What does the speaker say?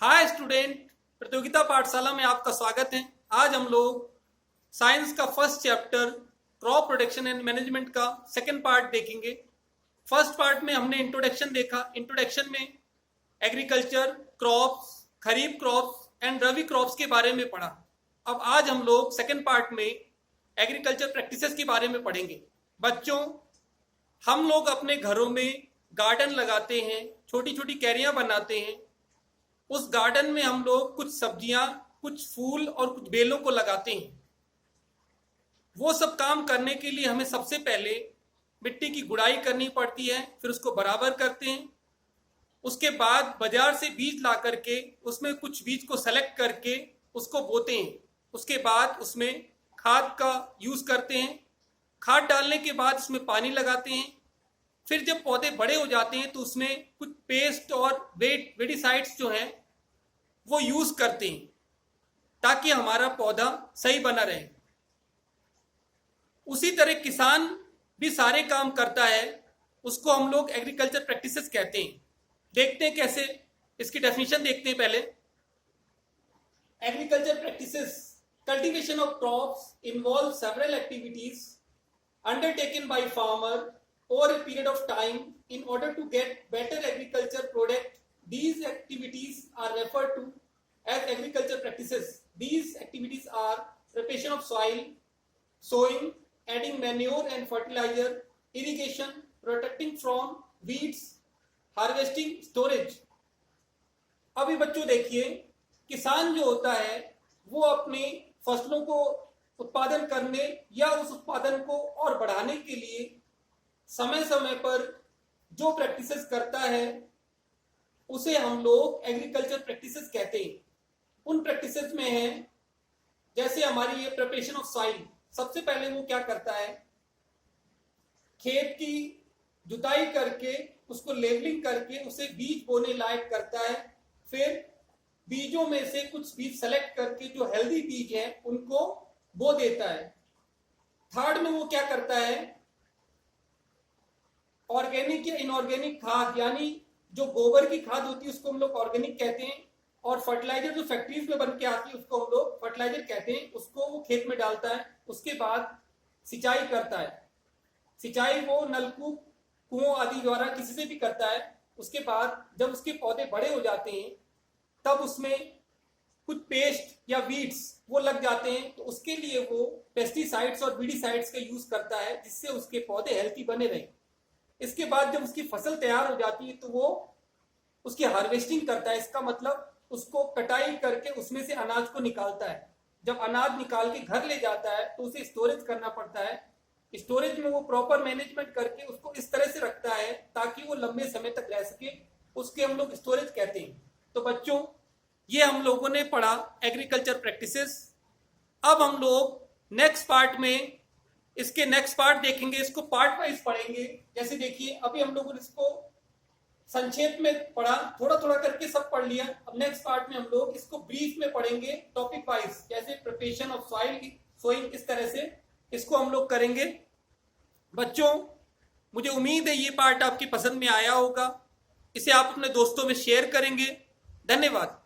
Hi student, प्रतियोगिता पाठशाला में आपका स्वागत है। आज हम लोग साइंस का first chapter crop production and management का सेकंड पार्ट देखेंगे। फर्स्ट पार्ट में हमने इंट्रोडक्शन देखा। इंट्रोडक्शन में agriculture, crops, kharif crops and rabi crops के बारे में पढ़ा। अब आज हम लोग सेकंड पार्ट में एग्रीकल्चर प्रैक्टिसेस के बारे में पढ़ेंगे। बच्चों, हम लोग अपने घरों में गार्डन लगाते हैं, छोटी छोटी क्यारियां बनाते हैं। उस गार्डन में हम लोग कुछ सब्जियां, कुछ फूल और कुछ बेलों को लगाते हैं। वो सब काम करने के लिए हमें सबसे पहले मिट्टी की गुड़ाई करनी पड़ती है, फिर उसको बराबर करते हैं। उसके बाद बाजार से बीज ला करके उसमें कुछ बीज को सेलेक्ट करके उसको बोते हैं। उसके बाद उसमें खाद का यूज करते हैं। खाद डालने के बाद उसमें पानी लगाते हैं। फिर जब पौधे बड़े हो जाते हैं तो उसमें कुछ पेस्ट और वेडिसाइड्स जो हैं वो यूज करते हैं ताकि हमारा पौधा सही बना रहे। उसी तरह किसान भी सारे काम करता है, उसको हम लोग एग्रीकल्चर प्रैक्टिसेस कहते हैं। देखते हैं कैसे, इसकी डेफिनेशन देखते हैं पहले। Agriculture practices, cultivation of crops involve several activities undertaken by farmer over a period of time in order to get better agriculture product. These activities are referred to as agriculture practices. These activities are preparation of soil, sowing, adding manure and fertilizer, irrigation, protecting from weeds, harvesting, storage. अभी बच्चों देखिए, किसान जो होता है वो अपनी फसलों को उत्पादन करने या उस उत्पादन को और बढ़ाने के लिए समय समय पर जो प्रैक्टिसेस करता है उसे हम लोग एग्रीकल्चर प्रैक्टिसेस कहते हैं। उन प्रैक्टिसेस में है जैसे हमारी ये प्रिपरेशन ऑफ सॉइल। सबसे पहले वो क्या करता है, खेत की जुताई करके उसको लेवलिंग करके उसे बीज बोने लायक करता है। फिर बीजों में से कुछ बीज सेलेक्ट करके जो हेल्दी बीज है उनको बो देता है। थर्ड में वो क्या करता है, ऑर्गेनिक या इनऑर्गेनिक खाद, यानी जो गोबर की खाद होती है उसको हम लोग ऑर्गेनिक कहते हैं, और फर्टिलाइजर जो फैक्ट्रीज में बन के आती है उसको हम लोग फर्टिलाइजर कहते हैं, उसको वो खेत में डालता है। उसके बाद सिंचाई करता है। सिंचाई वो नलकूप, कुओं आदि द्वारा किसी से भी करता है। उसके बाद जब उसके पौधे बड़े हो जाते हैं तब उसमें कुछ पेस्ट या वीड्स वो लग जाते हैं, तो उसके लिए वो पेस्टिसाइड्स और वीडिसाइड्स का यूज करता है जिससे उसके पौधे हेल्थी बने रहे। इसके बाद जब उसकी फसल तैयार हो जाती है तो वो उसकी हार्वेस्टिंग करता है। इसका मतलब उसको कटाई करके उसमें से अनाज को निकालता है। जब अनाज निकाल के घर ले जाता है तो उसे स्टोरेज करना पड़ता है। स्टोरेज में वो प्रॉपर मैनेजमेंट करके उसको इस तरह से रखता है ताकि वो लंबे समय तक रह सके, उसके हम लोग स्टोरेज कहते हैं। तो बच्चों, ये हम लोगों ने पढ़ा एग्रीकल्चर प्रैक्टिसेस। अब हम लोग नेक्स्ट पार्ट में इसके नेक्स्ट पार्ट देखेंगे, इसको पार्ट वाइज पढ़ेंगे। जैसे देखिए, अभी हम लोगों ने इसको संक्षेप में पढ़ा, थोड़ा थोड़ा करके सब पढ़ लिया। अब नेक्स्ट पार्ट में हम लोग इसको ब्रीफ में पढ़ेंगे, टॉपिक वाइज, जैसे प्रिपरेशन ऑफ सॉइल, सोइंग, इस तरह से इसको हम लोग करेंगे। बच्चों, मुझे उम्मीद है ये पार्ट आपकी पसंद में आया होगा। इसे आप अपने दोस्तों में शेयर करेंगे। धन्यवाद।